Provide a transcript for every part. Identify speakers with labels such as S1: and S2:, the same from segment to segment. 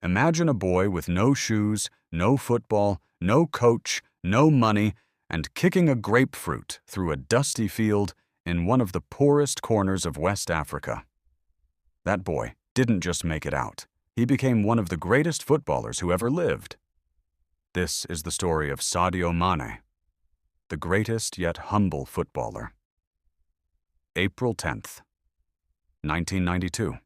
S1: Imagine a boy with no shoes, no football, no coach, no money, and kicking a grapefruit through a dusty field in one of the poorest corners of West Africa. That boy didn't just make it out. He became one of the greatest footballers who ever lived. This is the story of Sadio Mané, the greatest yet humble footballer. April 10th, 1992.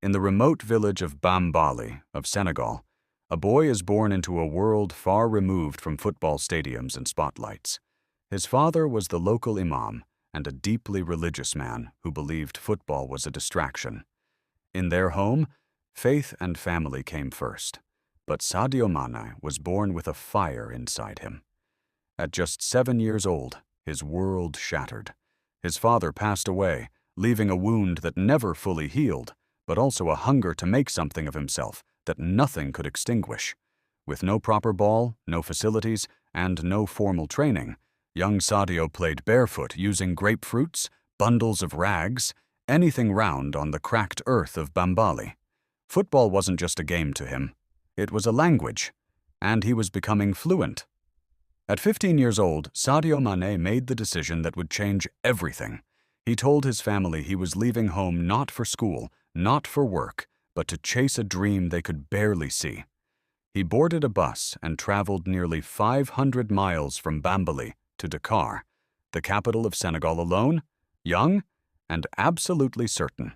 S1: In the remote village of Bambali of Senegal, a boy is born into a world far removed from football stadiums and spotlights. His father was the local imam and a deeply religious man who believed football was a distraction. In their home, faith and family came first, but Sadio Mané was born with a fire inside him. At just 7 years old, his world shattered. His father passed away, leaving a wound that never fully healed, but also a hunger to make something of himself that nothing could extinguish. With no proper ball, no facilities, and no formal training, young Sadio played barefoot using grapefruits, bundles of rags, anything round on the cracked earth of Bambali. Football wasn't just a game to him. It was a language, and he was becoming fluent. At 15 years old, Sadio Mané made the decision that would change everything. He told his family he was leaving home not for school, not for work, but to chase a dream they could barely see. He boarded a bus and traveled nearly 500 miles from Bambali to Dakar, the capital of Senegal, alone, young, and absolutely certain.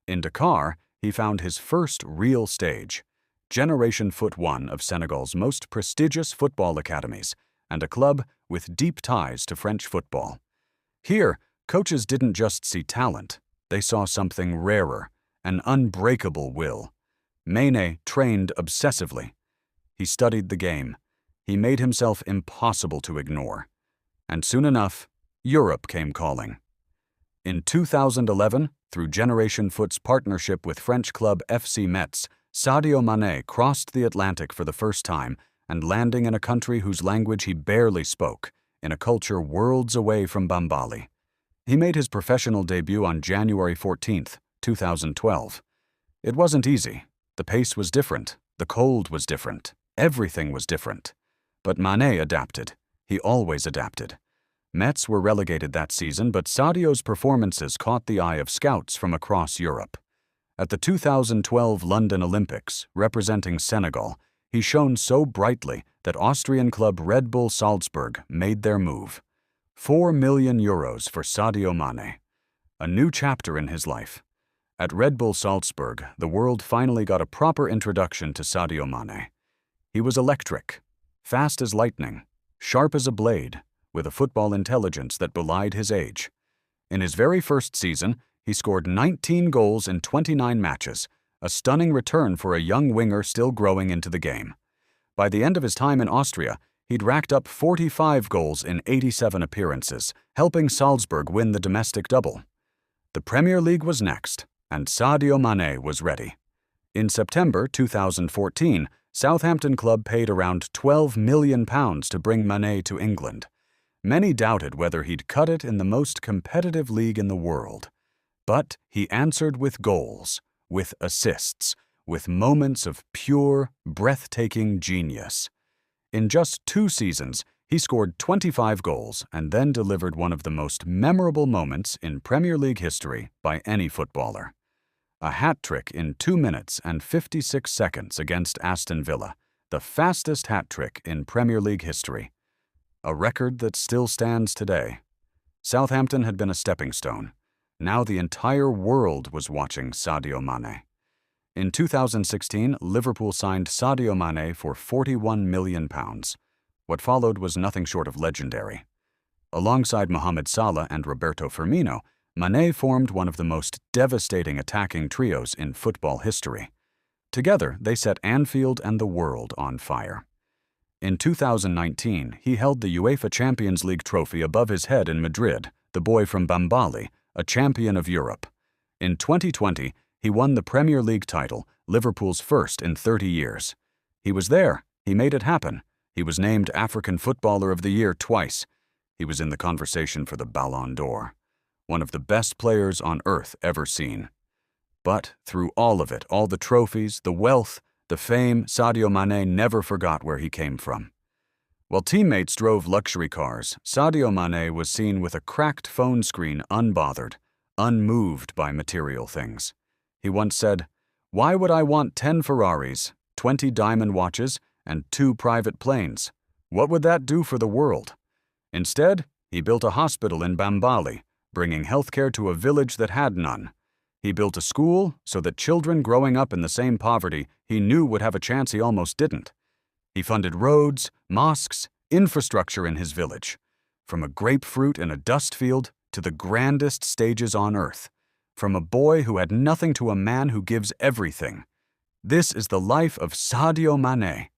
S1: In Dakar, he found his first real stage, Generation Foot 1 of Senegal's most prestigious football academies, and a club with deep ties to French football. Here, coaches didn't just see talent, they saw something rarer, an unbreakable will. Mané trained obsessively. He studied the game. He made himself impossible to ignore. And soon enough, Europe came calling. In 2011, through Generation Foot's partnership with French club FC Metz, Sadio Mané crossed the Atlantic for the first time and landing in a country whose language he barely spoke, in a culture worlds away from Bambali. He made his professional debut on January 14th, 2012. It wasn't easy. The pace was different. The cold was different. Everything was different. But Mané adapted. He always adapted. Metz were relegated that season, but Sadio's performances caught the eye of scouts from across Europe. At the 2012 London Olympics, representing Senegal, he shone so brightly that Austrian club Red Bull Salzburg made their move. €4 million for Sadio Mané. A new chapter in his life. At Red Bull Salzburg, the world finally got a proper introduction to Sadio Mané. He was electric, fast as lightning, sharp as a blade, with a football intelligence that belied his age. In his very first season, he scored 19 goals in 29 matches, a stunning return for a young winger still growing into the game. By the end of his time in Austria, he'd racked up 45 goals in 87 appearances, helping Salzburg win the domestic double. The Premier League was next, and Sadio Mané was ready. In September 2014, Southampton club paid around £12 million to bring Mané to England. Many doubted whether he'd cut it in the most competitive league in the world. But he answered with goals, with assists, with moments of pure, breathtaking genius. In just 2 seasons, he scored 25 goals and then delivered one of the most memorable moments in Premier League history by any footballer. A hat-trick in 2 minutes and 56 seconds against Aston Villa, the fastest hat-trick in Premier League history. A record that still stands today. Southampton had been a stepping stone. Now the entire world was watching Sadio Mané. In 2016, Liverpool signed Sadio Mané for £41 million. What followed was nothing short of legendary. Alongside Mohamed Salah and Roberto Firmino, Mané formed one of the most devastating attacking trios in football history. Together, they set Anfield and the world on fire. In 2019, he held the UEFA Champions League trophy above his head in Madrid, the boy from Bambali, a champion of Europe. In 2020, he won the Premier League title, Liverpool's first in 30 years. He was there. He made it happen. He was named African Footballer of the Year twice. He was in the conversation for the Ballon d'Or. One of the best players on earth ever seen. But through all of it, all the trophies, the wealth, the fame, Sadio Mané never forgot where he came from. While teammates drove luxury cars, Sadio Mané was seen with a cracked phone screen, unbothered, unmoved by material things. He once said, "Why would I want 10 Ferraris, 20 diamond watches, and 2 private planes? What would that do for the world?" Instead, he built a hospital in Bambali, bringing healthcare to a village that had none. He built a school so that children growing up in the same poverty he knew would have a chance he almost didn't. He funded roads, mosques, infrastructure in his village, from a grapefruit in a dust field to the grandest stages on earth, from a boy who had nothing to a man who gives everything. This is the life of Sadio Mané,